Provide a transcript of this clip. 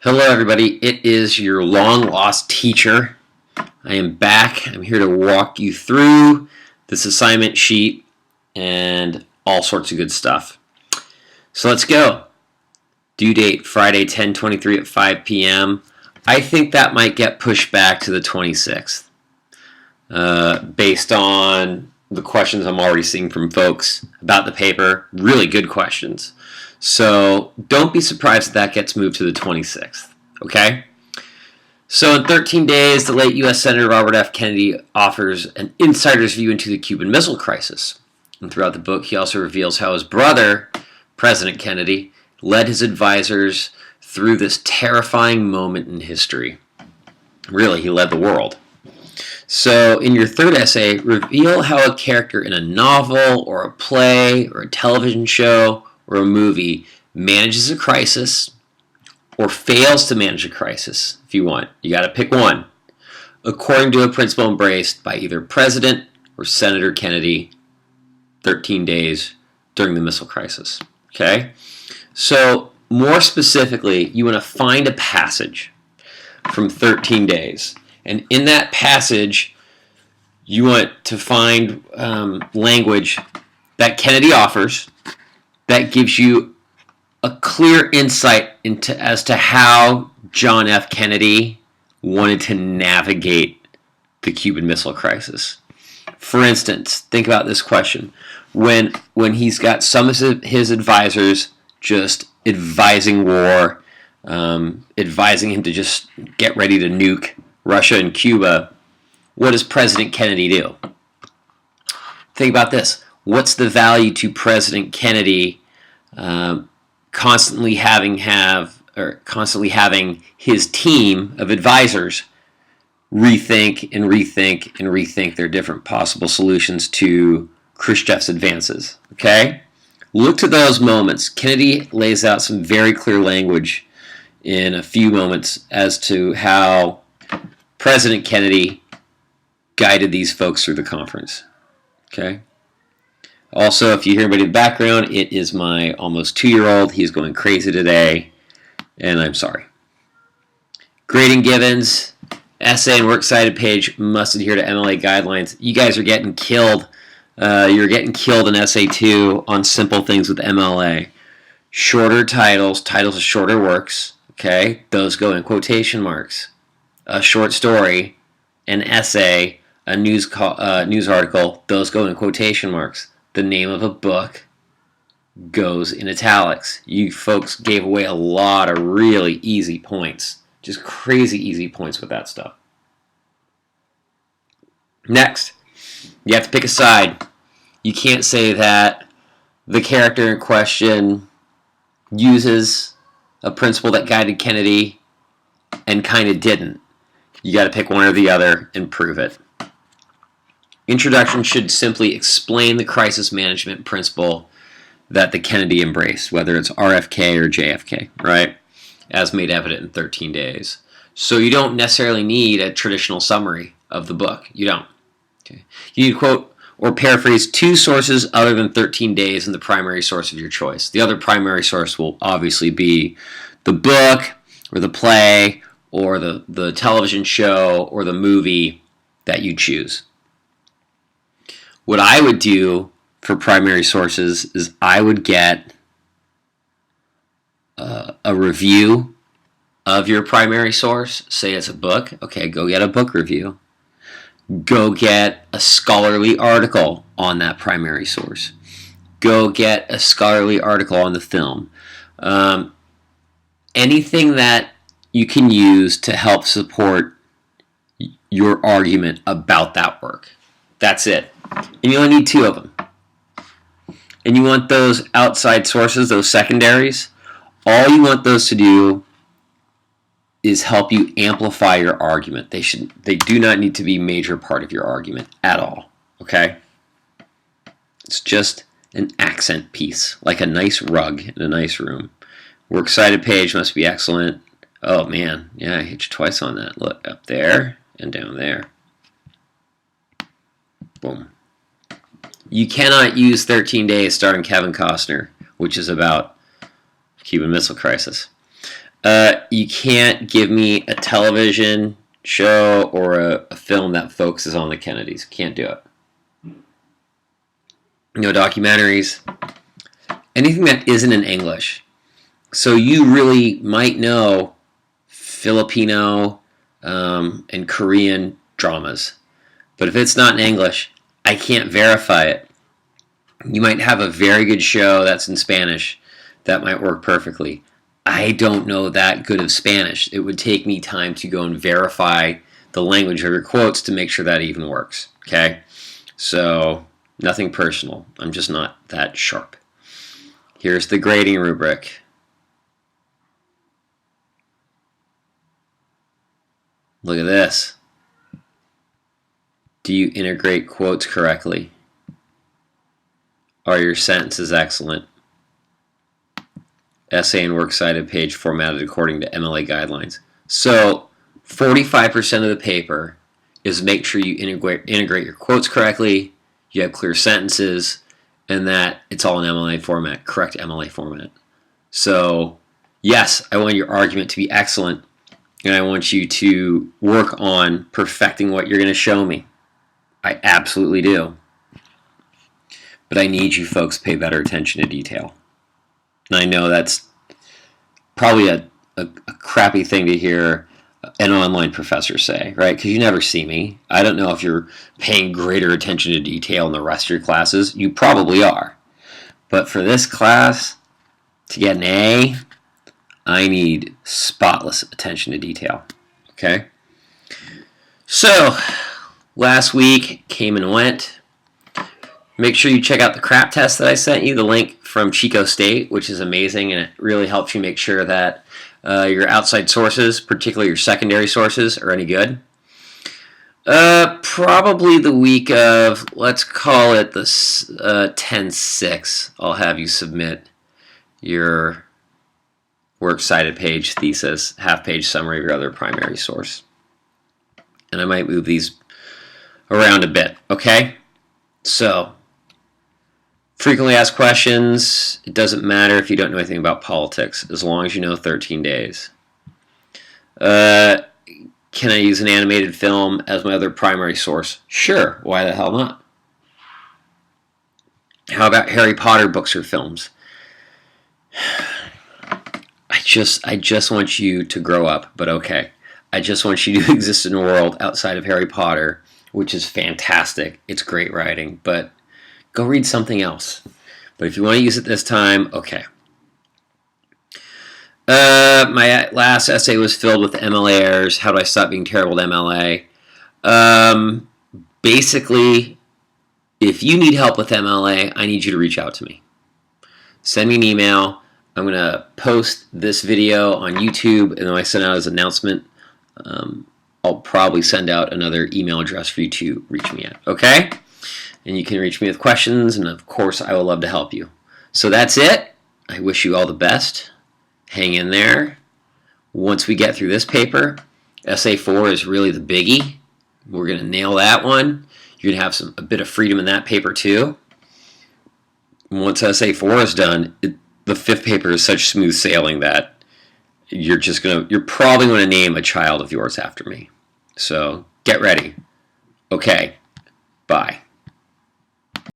Hello, everybody. It is your long lost teacher. I am back. I'm here to walk you through this assignment sheet and all sorts of good stuff. So let's go. Due date Friday 10/23 at 5 p.m. I think that might get pushed back to the 26th based on the questions I'm already seeing from folks about the paper. Really good questions. So don't be surprised if that gets moved to the 26th, okay? So in 13 days, the late U.S. Senator Robert F. Kennedy offers an insider's view into the Cuban Missile Crisis. And throughout the book, he also reveals how his brother, President Kennedy, led his advisors through this terrifying moment in history. Really, he led the world. So in your third essay, reveal how a character in a novel or a play or a television show or a movie manages a crisis or fails to manage a crisis, if you want. You got to pick one, according to a principle embraced by either President or Senator Kennedy 13 days during the missile crisis. Okay? So more specifically, you want to find a passage from 13 days. And in that passage, you want to find language that Kennedy offers that gives you a clear insight as to how John F. Kennedy wanted to navigate the Cuban Missile Crisis. For instance, think about this question. When he's got some of his advisors just advising war, advising him to just get ready to nuke Russia and Cuba, what does President Kennedy do? Think about this. What's the value to President Kennedy constantly having his team of advisors rethink their different possible solutions to Khrushchev's advances? Okay? Look to those moments. Kennedy lays out some very clear language in a few moments as to how President Kennedy guided these folks through the conference. Okay? Also, if you hear anybody in the background, it is my almost 2-year-old. He's going crazy today, and I'm sorry. Grading givens, essay and works cited page must adhere to MLA guidelines. You guys are getting killed. You're getting killed in essay 2 on simple things with MLA. Shorter titles of shorter works, okay? Those go in quotation marks. A short story, an essay, a news article, those go in quotation marks. The name of a book goes in italics. You folks gave away a lot of really easy points. Just crazy easy points with that stuff. Next, you have to pick a side. You can't say that the character in question uses a principle that guided Kennedy and kind of didn't. You got to pick one or the other and prove it. Introduction should simply explain the crisis management principle that the Kennedy embraced, whether it's RFK or JFK, right? As made evident in 13 days. So you don't necessarily need a traditional summary of the book. You don't. Okay. You need to quote or paraphrase 2 sources other than 13 days in the primary source of your choice. The other primary source will obviously be the book or the play or the television show or the movie that you choose. What I would do for primary sources is I would get a review of your primary source. Say it's a book. Okay, go get a book review. Go get a scholarly article on that primary source. Go get a scholarly article on the film. Anything that you can use to help support your argument about that work. That's it. And you only need 2 of them. And you want those outside sources, those secondaries, all you want those to do is help you amplify your argument. They do not need to be a major part of your argument at all. Okay? It's just an accent piece, like a nice rug in a nice room. Works cited page must be excellent. Oh man, yeah, I hit you twice on that. Look, up there and down there. Boom. You cannot use 13 Days starring Kevin Costner, which is about Cuban Missile Crisis. You can't give me a television show or a film that focuses on the Kennedys. Can't do it. No documentaries. Anything that isn't in English. So you really might know Filipino and Korean dramas. But if it's not in English, I can't verify it. You might have a very good show that's in Spanish that might work perfectly. I don't know that good of Spanish. It would take me time to go and verify the language of your quotes to make sure that even works. Okay? So, nothing personal. I'm just not that sharp. Here's the grading rubric. Look at this. Do you integrate quotes correctly? Are your sentences excellent? Essay and works cited page formatted according to MLA guidelines. So 45% of the paper is make sure you integrate your quotes correctly, you have clear sentences, and that it's all in MLA format, correct MLA format. So yes, I want your argument to be excellent, and I want you to work on perfecting what you're going to show me. I absolutely do. But I need you folks to pay better attention to detail. And I know that's probably a crappy thing to hear an online professor say, right? Because you never see me. I don't know if you're paying greater attention to detail in the rest of your classes. You probably are. But for this class, to get an A, I need spotless attention to detail. Okay? So, last week came and went. Make sure you check out the crap test that I sent you, the link from Chico State, which is amazing, and it really helps you make sure that your outside sources, particularly your secondary sources, are any good. Probably the week of, let's call it the 10-6, I'll have you submit your works cited page, thesis, half-page summary of your other primary source. And I might move these around a bit, okay? So, frequently asked questions. It doesn't matter if you don't know anything about politics, as long as you know 13 days. Can I use an animated film as my other primary source? Sure, why the hell not? How about Harry Potter books or films? I just want you to grow up, but okay. I just want you to exist in a world outside of Harry Potter, which is fantastic. It's great writing, but go read something else. But if you want to use it this time, okay. My last essay was filled with MLA errors. How do I stop being terrible at MLA? Basically, if you need help with MLA, I need you to reach out to me. Send me an email. I'm going to post this video on YouTube, and then I send out as an announcement. I'll probably send out another email address for you to reach me at. Okay? And you can reach me with questions, and of course, I would love to help you. So that's it. I wish you all the best. Hang in there. Once we get through this paper, Essay 4 is really the biggie. We're going to nail that one. You're going to have a bit of freedom in that paper too. Once Essay 4 is done, the fifth paper is such smooth sailing that you're probably going to name a child of yours after me. So get ready. Okay. Bye.